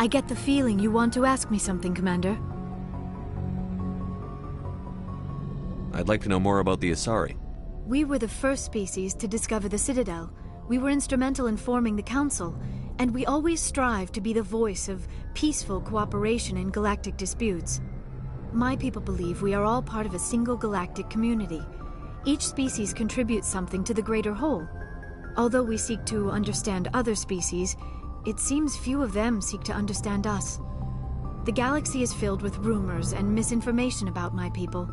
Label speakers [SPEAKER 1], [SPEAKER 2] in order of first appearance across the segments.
[SPEAKER 1] I get the feeling you want to ask me something, Commander.
[SPEAKER 2] I'd like to know more about the Asari.
[SPEAKER 1] We were the first species to discover the Citadel. We were instrumental in forming the Council, and we always strive to be the voice of peaceful cooperation in galactic disputes. My people believe we are all part of a single galactic community. Each species contributes something to the greater whole. Although we seek to understand other species, it seems few of them seek to understand us. The galaxy is filled with rumors and misinformation about my people.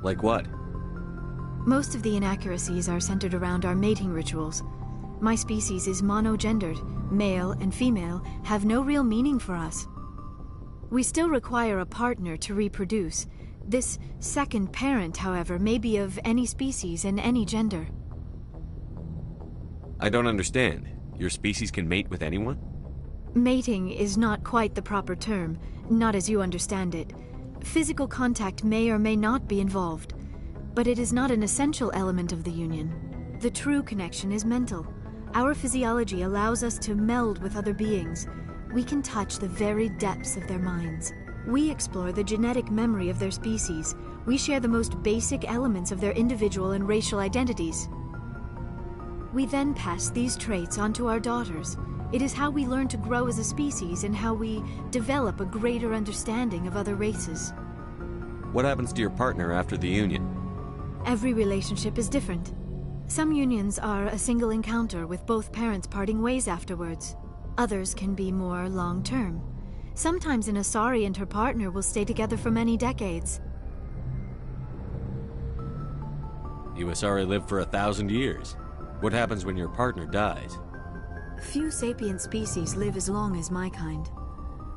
[SPEAKER 2] Like what?
[SPEAKER 1] Most of the inaccuracies are centered around our mating rituals. My species is monogendered. Male and female have no real meaning for us. We still require a partner to reproduce. This second parent, however, may be of any species and any gender.
[SPEAKER 2] I don't understand. Your species can mate with anyone?
[SPEAKER 1] Mating is not quite the proper term, not as you understand it. Physical contact may or may not be involved, but it is not an essential element of the union. The true connection is mental. Our physiology allows us to meld with other beings. We can touch the very depths of their minds. We explore the genetic memory of their species. We share the most basic elements of their individual and racial identities. We then pass these traits on to our daughters. It is how we learn to grow as a species and how we develop a greater understanding of other races.
[SPEAKER 2] What happens to your partner after the union?
[SPEAKER 1] Every relationship is different. Some unions are a single encounter with both parents parting ways afterwards. Others can be more long-term. Sometimes an Asari and her partner will stay together for many decades.
[SPEAKER 2] You Asari live for 1,000 years. What happens when your partner dies?
[SPEAKER 1] Few sapient species live as long as my kind.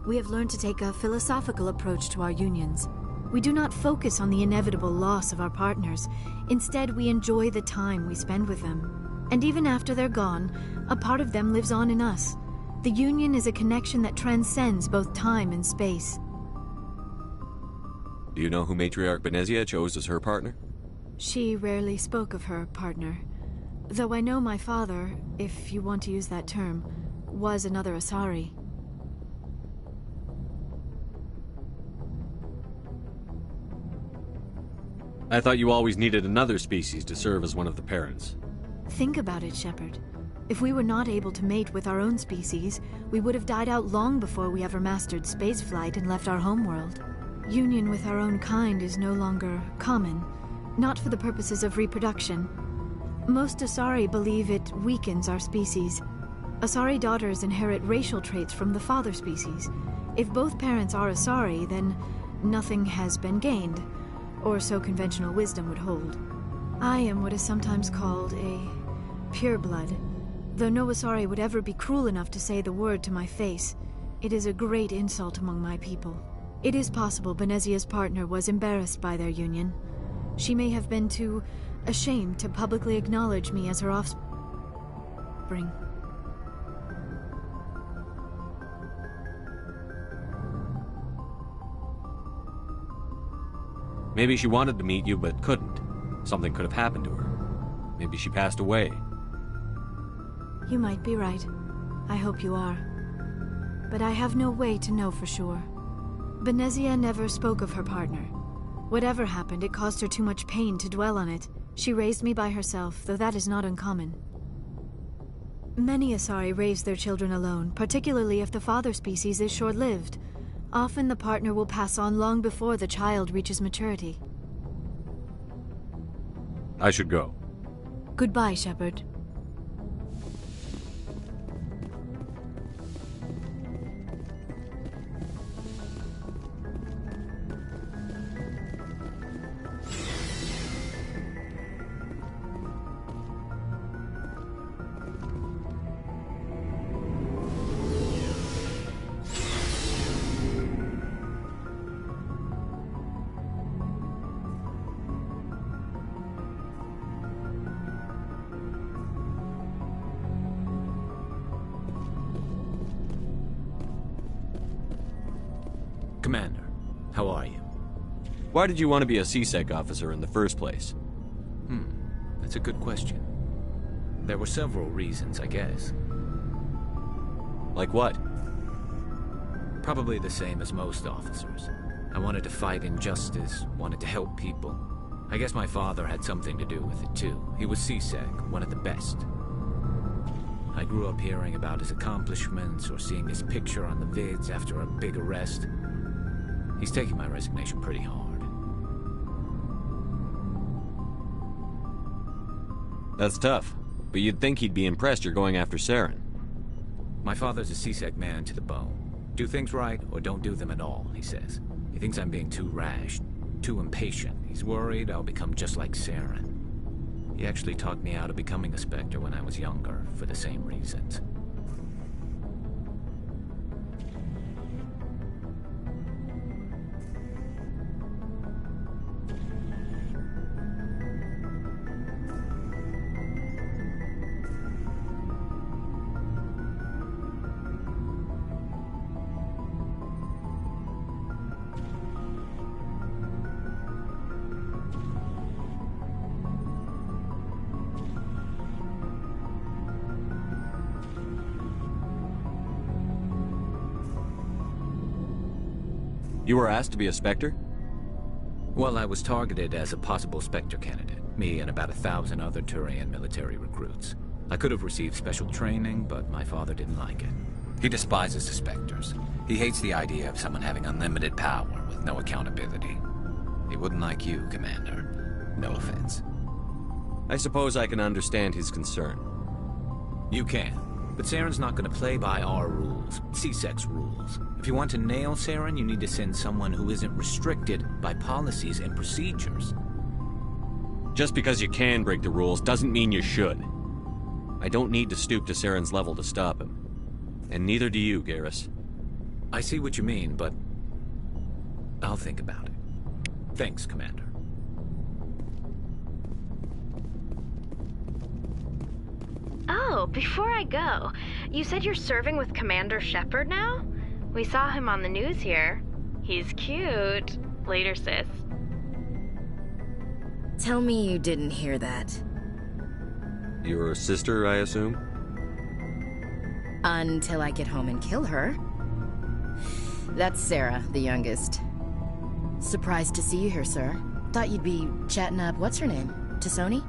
[SPEAKER 1] We have learned to take a philosophical approach to our unions. We do not focus on the inevitable loss of our partners. Instead, we enjoy the time we spend with them. And even after they're gone, a part of them lives on in us. The union is a connection that transcends both time and space.
[SPEAKER 2] Do you know who Matriarch Benezia chose as her partner?
[SPEAKER 1] She rarely spoke of her partner. Though I know my father, if you want to use that term, was another Asari.
[SPEAKER 2] I thought you always needed another species to serve as one of the parents.
[SPEAKER 1] Think about it, Shepard. If we were not able to mate with our own species, we would have died out long before we ever mastered spaceflight and left our homeworld. Union with our own kind is no longer common, not for the purposes of reproduction. Most Asari believe it weakens our species. Asari daughters inherit racial traits from the father species. If both parents are Asari, then nothing has been gained, or so conventional wisdom would hold. I am what is sometimes called a pureblood. Though no Asari would ever be cruel enough to say the word to my face, it is a great insult among my people. It is possible Benezia's partner was embarrassed by their union. She may have been too ashamed to publicly acknowledge me as her offspring.
[SPEAKER 2] Maybe she wanted to meet you but couldn't. Something could have happened to her. Maybe she passed away.
[SPEAKER 1] You might be right. I hope you are. But I have no way to know for sure. Benezia never spoke of her partner. Whatever happened, it caused her too much pain to dwell on it. She raised me by herself, though that is not uncommon. Many Asari raise their children alone, particularly if the father species is short-lived. Often the partner will pass on long before the child reaches maturity.
[SPEAKER 2] I should go.
[SPEAKER 1] Goodbye, Shepard.
[SPEAKER 3] Commander, how are you?
[SPEAKER 2] Why did you want to be a CSEC officer in the first place?
[SPEAKER 3] That's a good question. There were several reasons, I guess.
[SPEAKER 2] Like what?
[SPEAKER 3] Probably the same as most officers. I wanted to fight injustice, wanted to help people. I guess my father had something to do with it too. He was CSEC, one of the best. I grew up hearing about his accomplishments or seeing his picture on the vids after a big arrest. He's taking my resignation pretty hard.
[SPEAKER 2] That's tough, but you'd think he'd be impressed you're going after Saren.
[SPEAKER 3] My father's a CSEC man to the bone. Do things right or don't do them at all, he says. He thinks I'm being too rash, too impatient. He's worried I'll become just like Saren. He actually talked me out of becoming a Spectre when I was younger, for the same reasons.
[SPEAKER 2] You were asked to be a Spectre?
[SPEAKER 3] Well, I was targeted as a possible Spectre candidate. Me and about 1,000 other Turian military recruits. I could have received special training, but my father didn't like it.
[SPEAKER 4] He despises the Spectres. He hates the idea of someone having unlimited power with no accountability. He wouldn't like you, Commander. No offense.
[SPEAKER 2] I suppose I can understand his concern.
[SPEAKER 3] You can. But Saren's not going to play by our rules, CSEC's rules. If you want to nail Saren, you need to send someone who isn't restricted by policies and procedures.
[SPEAKER 2] Just because you can break the rules doesn't mean you should. I don't need to stoop to Saren's level to stop him. And neither do you, Garrus.
[SPEAKER 3] I see what you mean, but I'll think about it. Thanks, Commander.
[SPEAKER 5] Oh, before I go, you said you're serving with Commander Shepard now? We saw him on the news here. He's cute. Later, sis.
[SPEAKER 6] Tell me you didn't hear that.
[SPEAKER 2] Your sister, I assume?
[SPEAKER 6] Until I get home and kill her. That's Sarah, the youngest. Surprised to see you here, sir. Thought you'd be chatting up what's her name? Tassoni?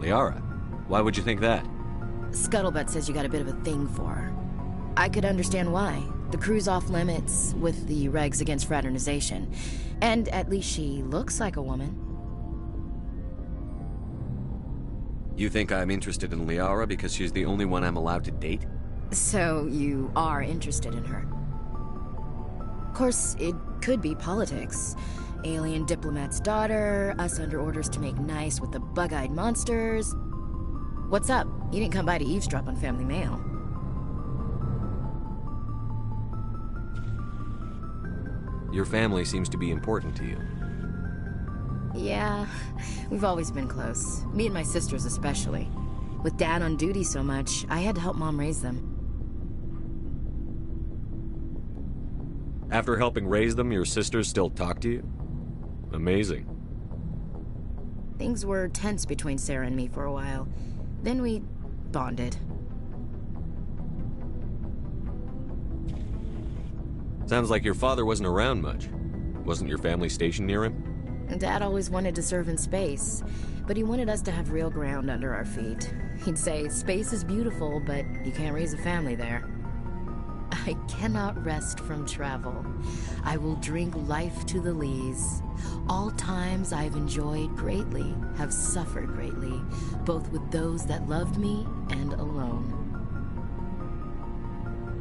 [SPEAKER 2] Liara. Why would you think that?
[SPEAKER 6] Scuttlebutt says you got a bit of a thing for her. I could understand why. The crew's off limits with the regs against fraternization. And at least she looks like a woman.
[SPEAKER 2] You think I'm interested in Liara because she's the only one I'm allowed to date?
[SPEAKER 6] So you are interested in her. Of course, it could be politics. Alien diplomat's daughter, us under orders to make nice with the bug-eyed monsters. What's up? You didn't come by to eavesdrop on family mail.
[SPEAKER 2] Your family seems to be important to you.
[SPEAKER 6] Yeah, we've always been close. Me and my sisters especially. With Dad on duty so much, I had to help Mom raise them.
[SPEAKER 2] After helping raise them, your sisters still talk to you? Amazing.
[SPEAKER 6] Things were tense between Sarah and me for a while. Then we bonded.
[SPEAKER 2] Sounds like your father wasn't around much. Wasn't your family stationed near him?
[SPEAKER 6] Dad always wanted to serve in space, but he wanted us to have real ground under our feet. He'd say, space is beautiful, but you can't raise a family there. I cannot rest from travel. I will drink life to the lees. All times I've enjoyed greatly, have suffered greatly, both with those that loved me and alone.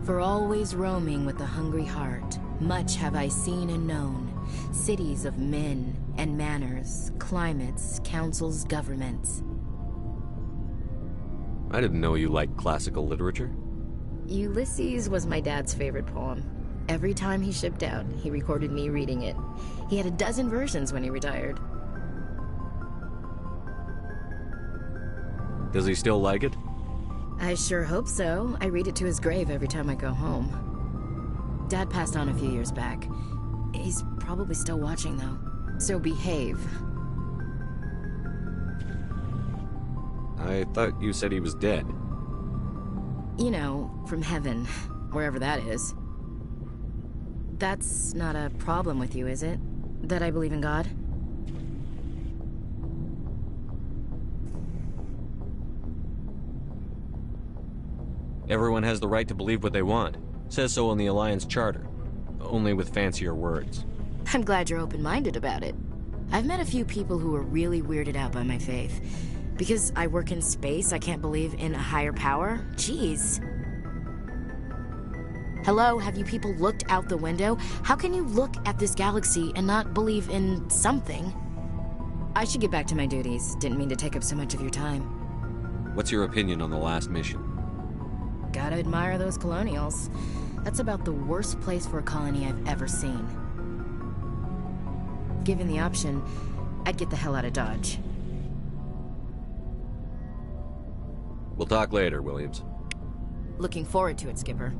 [SPEAKER 6] For always roaming with a hungry heart, much have I seen and known, cities of men and manners, climates, councils, governments.
[SPEAKER 2] I didn't know you liked classical literature.
[SPEAKER 6] Ulysses was my dad's favorite poem. Every time he shipped out, he recorded me reading it. He had a dozen versions when he retired.
[SPEAKER 2] Does he still like it?
[SPEAKER 6] I sure hope so. I read it to his grave every time I go home. Dad passed on a few years back. He's probably still watching, though. So behave.
[SPEAKER 2] I thought you said he was dead.
[SPEAKER 6] You know, from heaven, wherever that is. That's not a problem with you, is it? That I believe in God?
[SPEAKER 2] Everyone has the right to believe what they want. Says so in the Alliance Charter. Only with fancier words.
[SPEAKER 6] I'm glad you're open-minded about it. I've met a few people who are really weirded out by my faith. Because I work in space, I can't believe in a higher power? Jeez. Hello, have you people looked out the window? How can you look at this galaxy and not believe in something? I should get back to my duties. Didn't mean to take up so much of your time.
[SPEAKER 2] What's your opinion on the last mission?
[SPEAKER 6] Gotta admire those colonials. That's about the worst place for a colony I've ever seen. Given the option, I'd get the hell out of Dodge.
[SPEAKER 2] We'll talk later, Williams.
[SPEAKER 6] Looking forward to it, Skipper.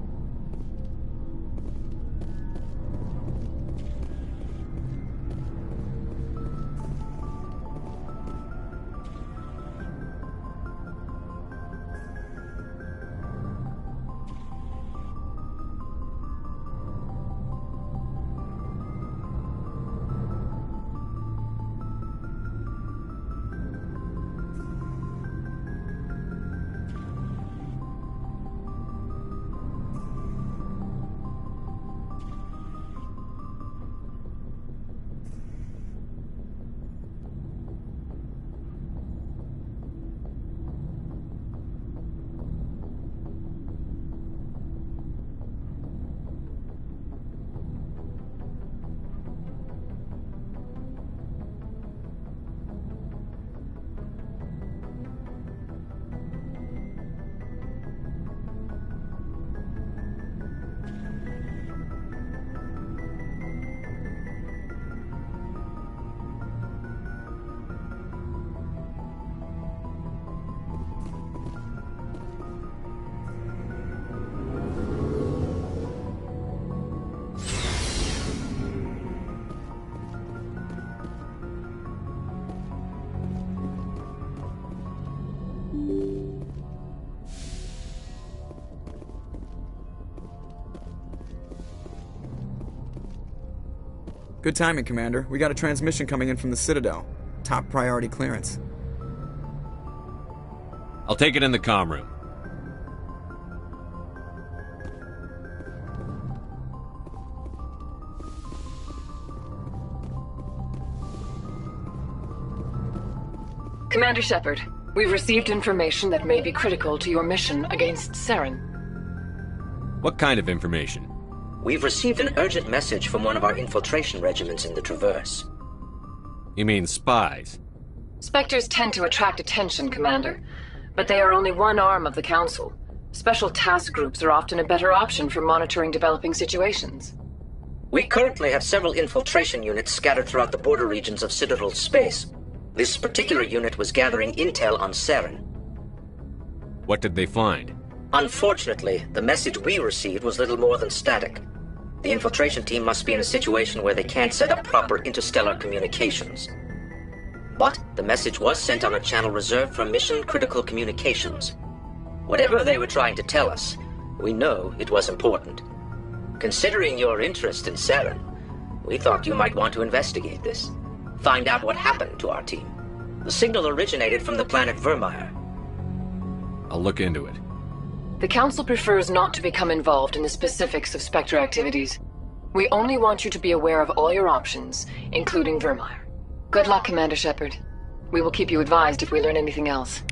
[SPEAKER 7] Good timing, Commander. We got a transmission coming in from the Citadel. Top priority clearance.
[SPEAKER 2] I'll take it in the comm room.
[SPEAKER 8] Commander Shepard, we've received information that may be critical to your mission against Saren.
[SPEAKER 2] What kind of information?
[SPEAKER 9] We've received an urgent message from one of our infiltration regiments in the Traverse.
[SPEAKER 2] You mean spies?
[SPEAKER 8] Spectres tend to attract attention, Commander, but they are only one arm of the Council. Special task groups are often a better option for monitoring developing situations.
[SPEAKER 9] We currently have several infiltration units scattered throughout the border regions of Citadel space. This particular unit was gathering intel on Saren.
[SPEAKER 2] What did they find?
[SPEAKER 9] Unfortunately, the message we received was little more than static. The infiltration team must be in a situation where they can't set up proper interstellar communications. But the message was sent on a channel reserved for mission-critical communications. Whatever they were trying to tell us, we know it was important. Considering your interest in Saren, we thought you might want to investigate this. Find out what happened to our team. The signal originated from the planet Vermeer.
[SPEAKER 2] I'll look into it.
[SPEAKER 8] The Council prefers not to become involved in the specifics of Spectre activities. We only want you to be aware of all your options, including Vermeer. Good luck, Commander Shepard. We will keep you advised if we learn anything else.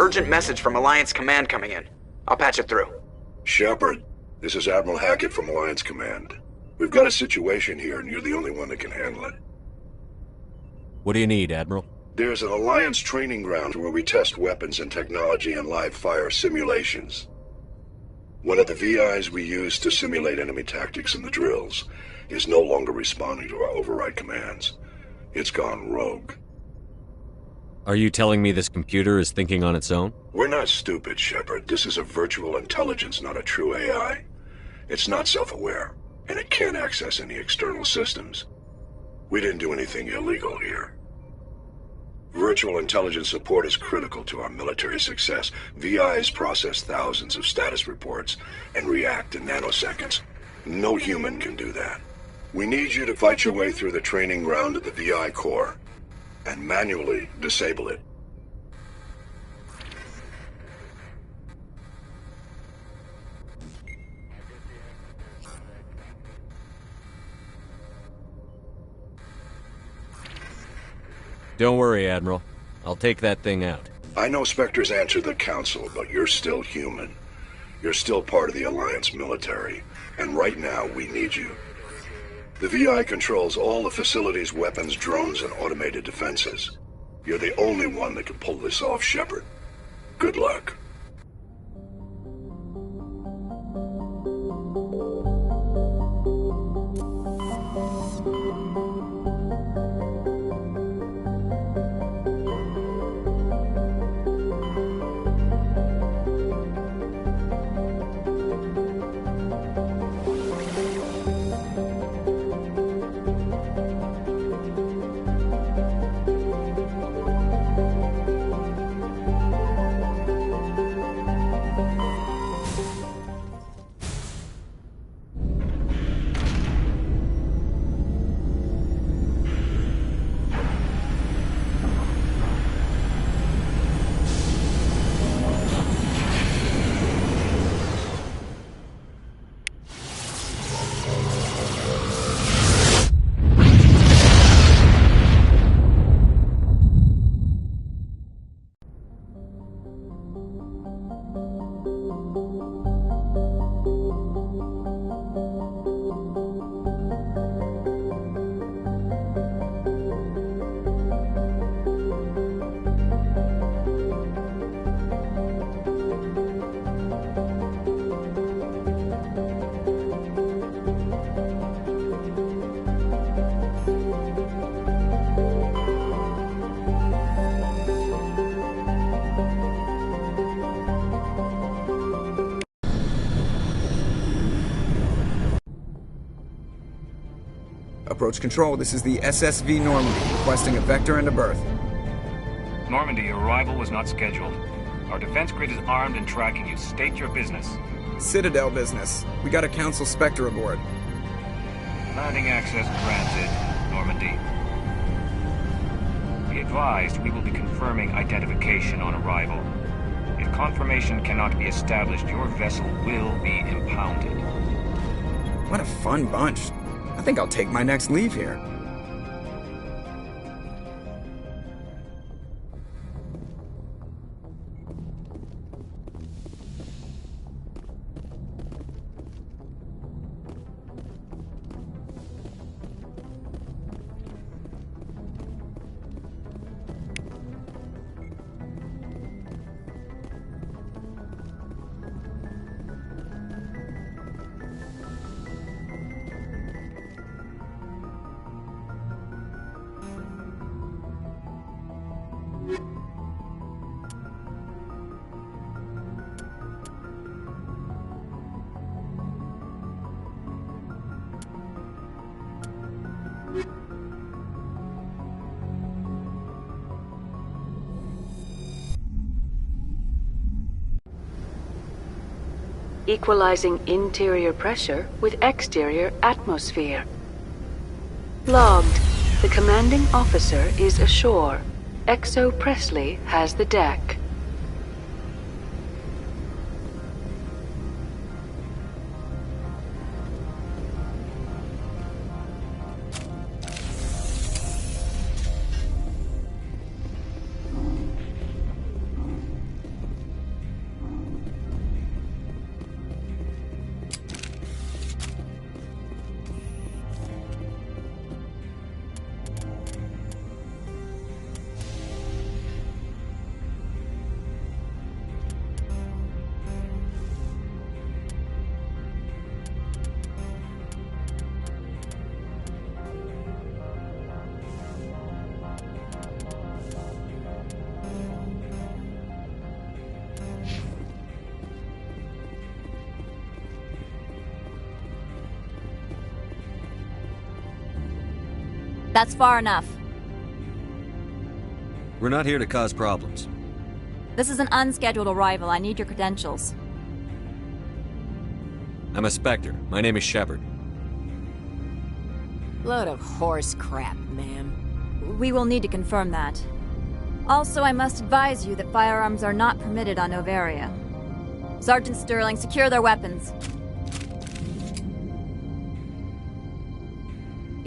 [SPEAKER 7] urgent message from Alliance Command coming in. I'll patch it through.
[SPEAKER 10] Shepard, this is Admiral Hackett from Alliance Command. We've got a situation here, and you're the only one that can handle it.
[SPEAKER 2] What do you need, Admiral?
[SPEAKER 10] There's an Alliance training ground where we test weapons and technology in live fire simulations. One of the VIs we use to simulate enemy tactics in the drills is no longer responding to our override commands. It's gone rogue.
[SPEAKER 2] Are you telling me this computer is thinking on its own?
[SPEAKER 10] We're not stupid, Shepard. This is a virtual intelligence, not a true AI. It's not self-aware, and it can't access any external systems. We didn't do anything illegal here. Virtual intelligence support is critical to our military success. VIs process thousands of status reports and react in nanoseconds. No human can do that. We need you to fight your way through the training ground of the VI core and manually disable it.
[SPEAKER 2] Don't worry, Admiral. I'll take that thing out.
[SPEAKER 10] I know Spectres answer the Council, but you're still human. You're still part of the Alliance military, and right now we need you. The VI controls all the facility's weapons, drones, and automated defenses. You're the only one that can pull this off, Shepard. Good luck.
[SPEAKER 7] Approach control, this is the SSV Normandy, requesting a vector and a berth.
[SPEAKER 11] Normandy, your arrival was not scheduled. Our defense grid is armed and tracking you. State your business.
[SPEAKER 7] Citadel business. We got a Council Spectre aboard.
[SPEAKER 11] Landing access granted, Normandy. Be advised, we will be confirming identification on arrival. If confirmation cannot be established, your vessel will be impounded.
[SPEAKER 7] What a fun bunch. I think I'll take my next leave here.
[SPEAKER 12] Equalizing interior pressure with exterior atmosphere. Logged. The commanding officer is ashore. Exo Presley has the deck.
[SPEAKER 13] That's far enough.
[SPEAKER 2] We're not here to cause problems.
[SPEAKER 13] This is an unscheduled arrival. I need your credentials.
[SPEAKER 2] I'm a Spectre. My name is Shepard.
[SPEAKER 6] Load of horse crap, ma'am.
[SPEAKER 13] We will need to confirm that. Also, I must advise you that firearms are not permitted on Novaria. Sergeant Sterling, secure their weapons.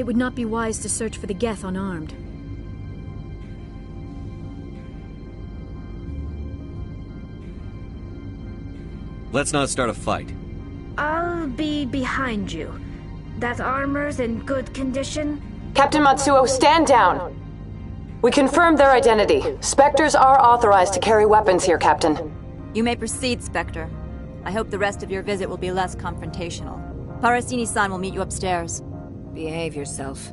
[SPEAKER 1] It would not be wise to search for the Geth unarmed.
[SPEAKER 2] Let's not start a fight.
[SPEAKER 14] I'll be behind you. That armor's in good condition?
[SPEAKER 8] Captain Matsuo, stand down! We confirmed their identity. Spectres are authorized to carry weapons here, Captain.
[SPEAKER 13] You may proceed, Spectre. I hope the rest of your visit will be less confrontational. Parasini-san will meet you upstairs.
[SPEAKER 6] Behave yourself.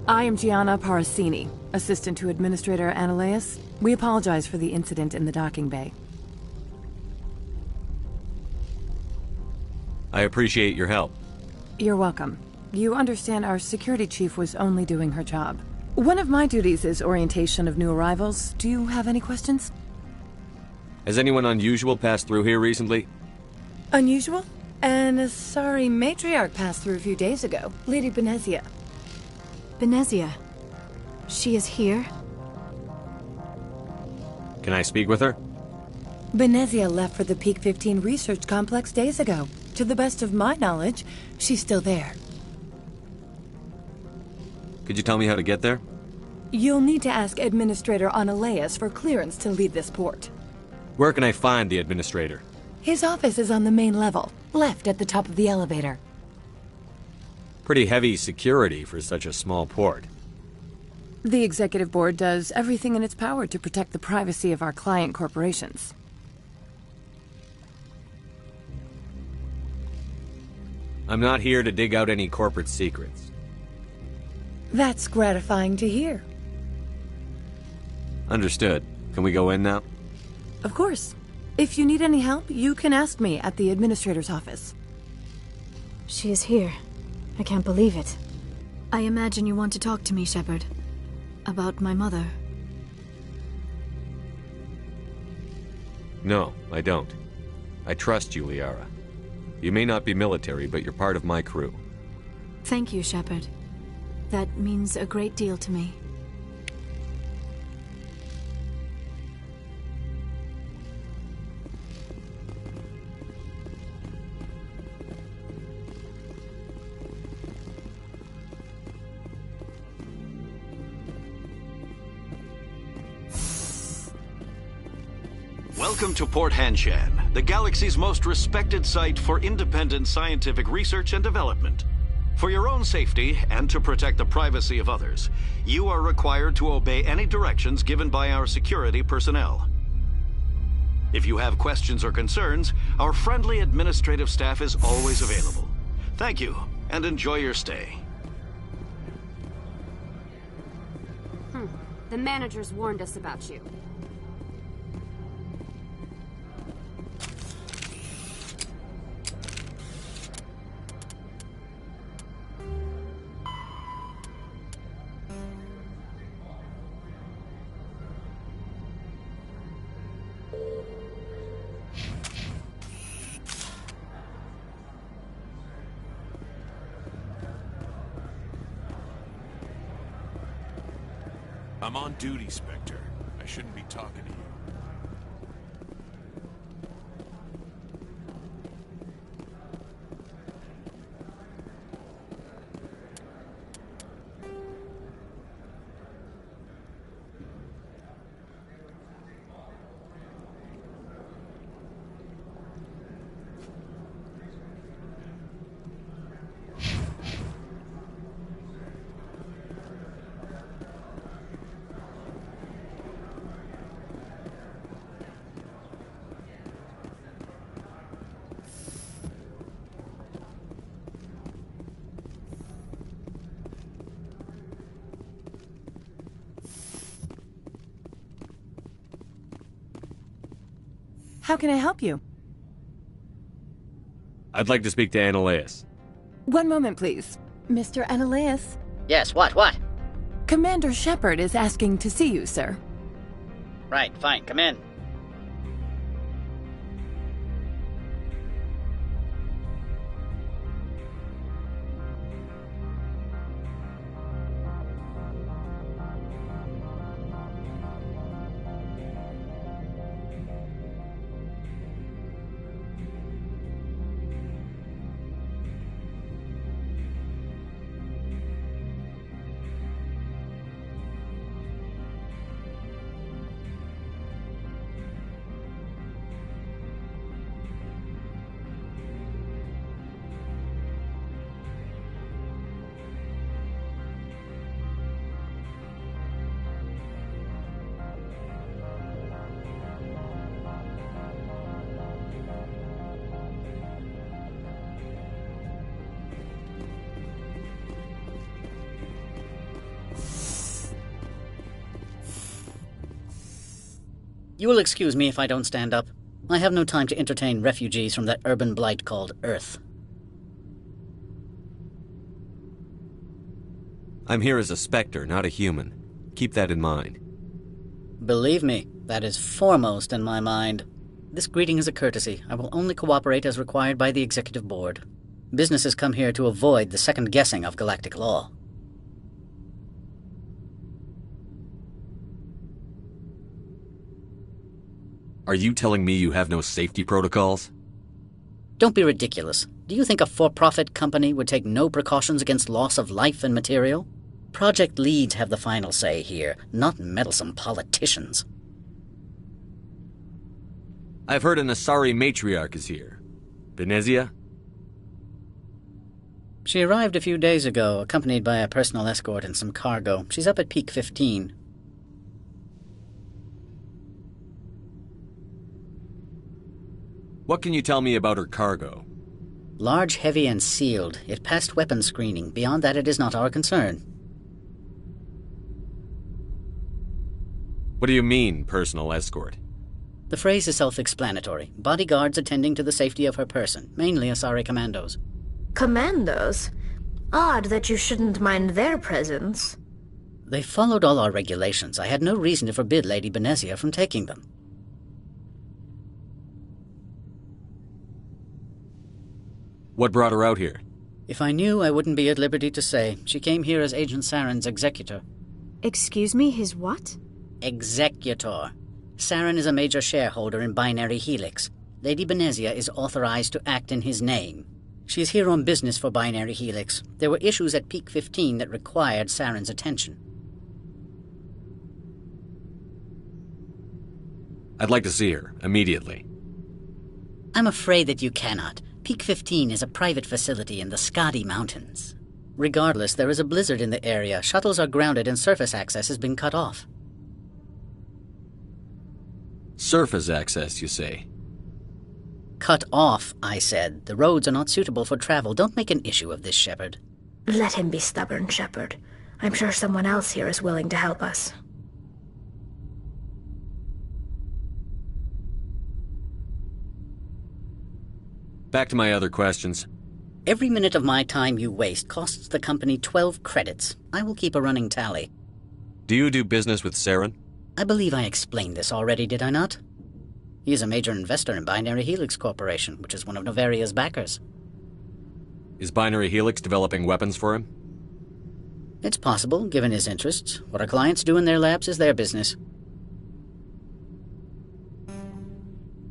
[SPEAKER 15] I am Gianna Parasini, assistant to Administrator Ananias. We apologize for the incident in the docking bay.
[SPEAKER 2] I appreciate your help.
[SPEAKER 15] You're welcome. You understand our security chief was only doing her job. One of my duties is orientation of new arrivals. Do you have any questions?
[SPEAKER 2] Has anyone unusual passed through here recently?
[SPEAKER 15] Unusual? And a sorry matriarch passed through a few days ago. Lady Benezia.
[SPEAKER 1] Benezia. She is here?
[SPEAKER 2] Can I speak with her?
[SPEAKER 15] Benezia left for the Peak 15 research complex days ago. To the best of my knowledge, she's still there.
[SPEAKER 2] Could you tell me how to get there?
[SPEAKER 15] You'll need to ask Administrator Analeas for clearance to leave this port.
[SPEAKER 2] Where can I find the administrator?
[SPEAKER 15] His office is on the main level, left at the top of the elevator.
[SPEAKER 2] Pretty heavy security for such a small port.
[SPEAKER 15] The Executive Board does everything in its power to protect the privacy of our client corporations.
[SPEAKER 2] I'm not here to dig out any corporate secrets.
[SPEAKER 15] That's gratifying to hear.
[SPEAKER 2] Understood. Can we go in now?
[SPEAKER 15] Of course. If you need any help, you can ask me at the Administrator's office.
[SPEAKER 1] She is here. I can't believe it. I imagine you want to talk to me, Shepard. About my mother.
[SPEAKER 2] No, I don't. I trust you, Liara. You may not be military, but you're part of my crew.
[SPEAKER 1] Thank you, Shepard. That means a great deal to me.
[SPEAKER 16] Welcome to Port Hanshan, the galaxy's most respected site for independent scientific research and development. For your own safety and to protect the privacy of others, you are required to obey any directions given by our security personnel. If you have questions or concerns, our friendly administrative staff is always available. Thank you, and enjoy your stay.
[SPEAKER 17] The managers warned us about you.
[SPEAKER 18] I'm on duty, Spectre. I shouldn't be talking to you.
[SPEAKER 15] How can I help you?
[SPEAKER 2] I'd like to speak to Analeas.
[SPEAKER 15] One moment, please. Mr. Analeas?
[SPEAKER 19] Yes, what?
[SPEAKER 15] Commander Shepard is asking to see you, sir.
[SPEAKER 19] Right, fine, come in. You will excuse me if I don't stand up. I have no time to entertain refugees from that urban blight called Earth.
[SPEAKER 2] I'm here as a Spectre, not a human. Keep that in mind.
[SPEAKER 19] Believe me, that is foremost in my mind. This greeting is a courtesy. I will only cooperate as required by the Executive Board. Businesses come here to avoid the second guessing of galactic law.
[SPEAKER 2] Are you telling me you have no safety protocols?
[SPEAKER 19] Don't be ridiculous. Do you think a for-profit company would take no precautions against loss of life and material? Project leads have the final say here, not meddlesome politicians.
[SPEAKER 2] I've heard an Asari matriarch is here. Venezia?
[SPEAKER 19] She arrived a few days ago, accompanied by a personal escort and some cargo. She's up at Peak 15.
[SPEAKER 2] What can you tell me about her cargo?
[SPEAKER 19] Large, heavy, and sealed. It passed weapons screening. Beyond that, it is not our concern.
[SPEAKER 2] What do you mean, personal escort?
[SPEAKER 19] The phrase is self-explanatory. Bodyguards attending to the safety of her person, mainly Asari commandos.
[SPEAKER 14] Commandos? Odd that you shouldn't mind their presence.
[SPEAKER 19] They followed all our regulations. I had no reason to forbid Lady Venezia from taking them.
[SPEAKER 2] What brought her out here?
[SPEAKER 19] If I knew, I wouldn't be at liberty to say. She came here as Agent Saren's executor.
[SPEAKER 1] Excuse me, his what?
[SPEAKER 19] Executor. Saren is a major shareholder in Binary Helix. Lady Venezia is authorized to act in his name. She is here on business for Binary Helix. There were issues at Peak 15 that required Saren's attention.
[SPEAKER 2] I'd like to see her, immediately.
[SPEAKER 19] I'm afraid that you cannot. Peak 15 is a private facility in the Skadi Mountains. Regardless, there is a blizzard in the area. Shuttles are grounded and surface access has been cut off.
[SPEAKER 2] Surface access, you say?
[SPEAKER 19] Cut off, I said. The roads are not suitable for travel. Don't make an issue of this, Shepard.
[SPEAKER 14] Let him be stubborn, Shepard. I'm sure someone else here is willing to help us.
[SPEAKER 2] Back to my other questions.
[SPEAKER 19] Every minute of my time you waste costs the company 12 credits. I will keep a running tally.
[SPEAKER 2] Do you do business with Saren?
[SPEAKER 19] I believe I explained this already, did I not? He is a major investor in Binary Helix Corporation, which is one of Novaria's backers.
[SPEAKER 2] Is Binary Helix developing weapons for him?
[SPEAKER 19] It's possible, given his interests. What our clients do in their labs is their business.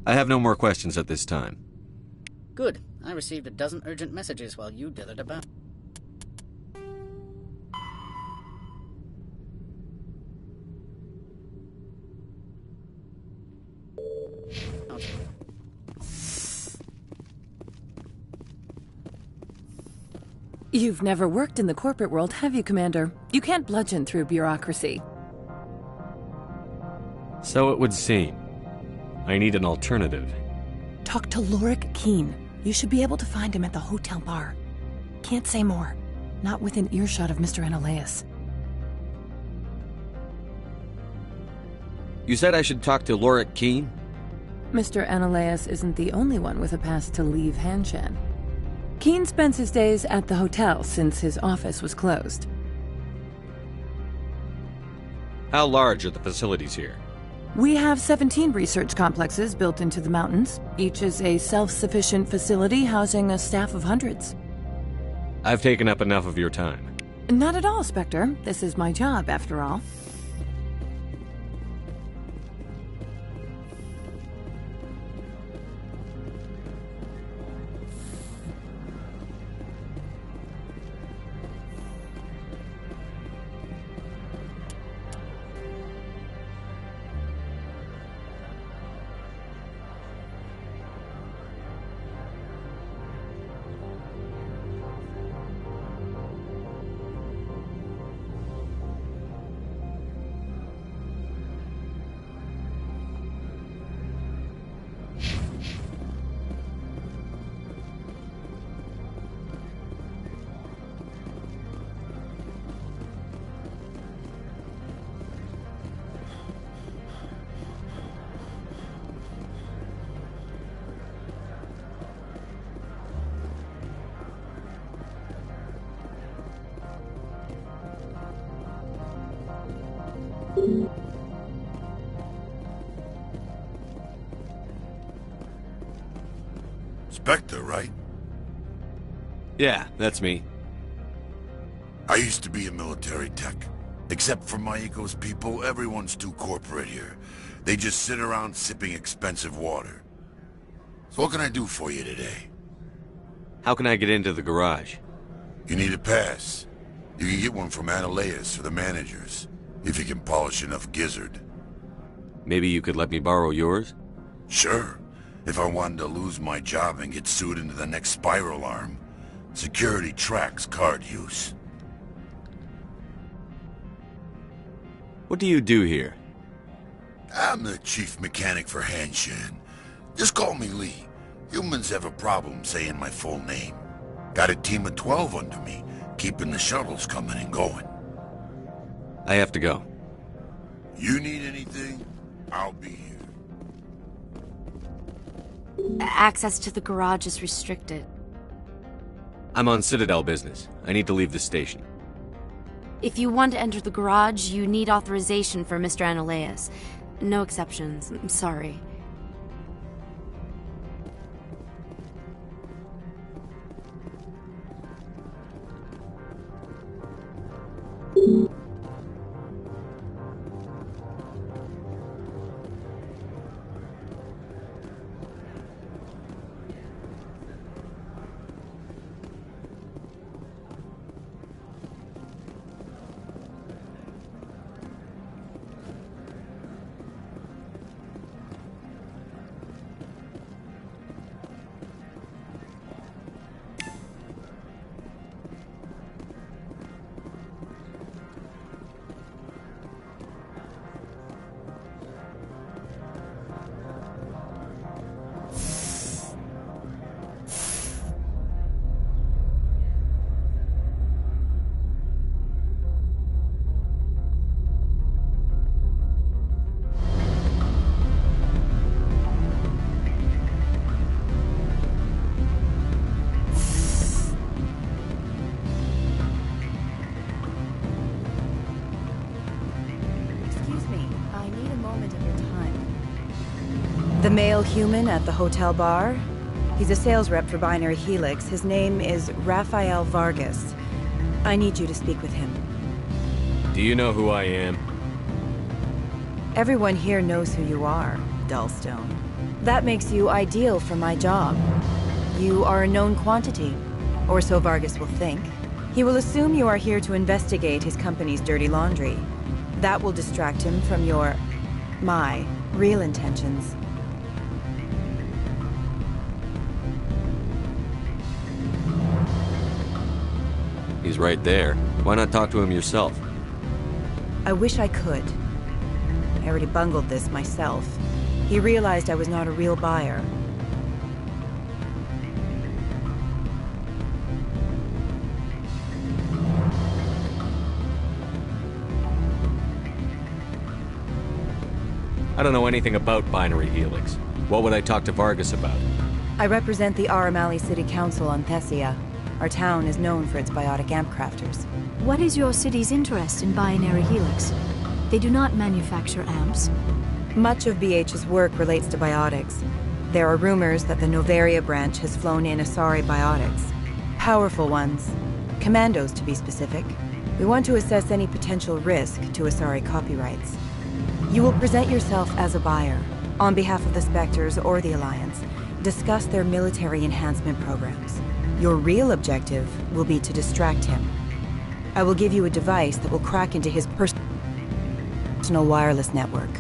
[SPEAKER 2] I have no more questions at this time.
[SPEAKER 19] Good. I received a dozen urgent messages while you dithered about.
[SPEAKER 15] You've never worked in the corporate world, have you, Commander? You can't bludgeon through bureaucracy.
[SPEAKER 2] So it would seem. I need an alternative.
[SPEAKER 15] Talk to Lorik Keen. You should be able to find him at the hotel bar. Can't say more. Not within earshot of Mr. Analaeus.
[SPEAKER 2] You said I should talk to Lorik Keen?
[SPEAKER 15] Mr. Analaeus isn't the only one with a pass to leave Hanshan. Keen spends his days at the hotel since his office was closed.
[SPEAKER 2] How large are the facilities here?
[SPEAKER 15] We have 17 research complexes built into the mountains. Each is a self-sufficient facility housing a staff of hundreds.
[SPEAKER 2] I've taken up enough of your time.
[SPEAKER 15] Not at all, Spectre. This is my job, after all.
[SPEAKER 10] Spectre, right?
[SPEAKER 2] Yeah, that's me.
[SPEAKER 10] I used to be a military tech. Except for my eco's people, everyone's too corporate here.
[SPEAKER 20] They just sit around sipping expensive water. So what can I do for you today?
[SPEAKER 2] How can I get into the garage?
[SPEAKER 20] You need a pass. You can get one from Analeas or the managers, if you can polish enough gizzard.
[SPEAKER 2] Maybe you could let me borrow yours?
[SPEAKER 20] Sure. If I wanted to lose my job and get sued into the next spiral arm, security tracks card use.
[SPEAKER 2] What do you do here?
[SPEAKER 20] I'm the chief mechanic for Hanshan. Just call me Lee. Humans have a problem saying my full name. Got a team of 12 under me, keeping the shuttles coming and going.
[SPEAKER 2] I have to go.
[SPEAKER 20] You need anything, I'll be here.
[SPEAKER 17] Access to the garage is restricted.
[SPEAKER 2] I'm on Citadel business. I need to leave the station.
[SPEAKER 17] If you want to enter the garage, you need authorization for Mr. Analeas. No exceptions. I'm sorry.
[SPEAKER 21] The male human at the hotel bar? He's a sales rep for Binary Helix. His name is Rafael Vargas. I need you to speak with him.
[SPEAKER 2] Do you know who I am?
[SPEAKER 21] Everyone here knows who you are, Dullstone. That makes you ideal for my job. You are a known quantity, or so Vargas will think. He will assume you are here to investigate his company's dirty laundry. That will distract him from my real intentions.
[SPEAKER 2] He's right there. Why not talk to him yourself?
[SPEAKER 21] I wish I could. I already bungled this myself. He realized I was not a real buyer.
[SPEAKER 2] I don't know anything about Binary Helix. What would I talk to Vargas about?
[SPEAKER 21] I represent the Aramali City Council on Thessia. Our town is known for its biotic amp crafters.
[SPEAKER 1] What is your city's interest in Binary Helix? They do not manufacture amps.
[SPEAKER 21] Much of BH's work relates to biotics. There are rumors that the Novaria branch has flown in Asari biotics. Powerful ones. Commandos, to be specific. We want to assess any potential risk to Asari copyrights. You will present yourself as a buyer, on behalf of the Spectres or the Alliance. Discuss their military enhancement programs. Your real objective will be to distract him. I will give you a device that will crack into his personal wireless network.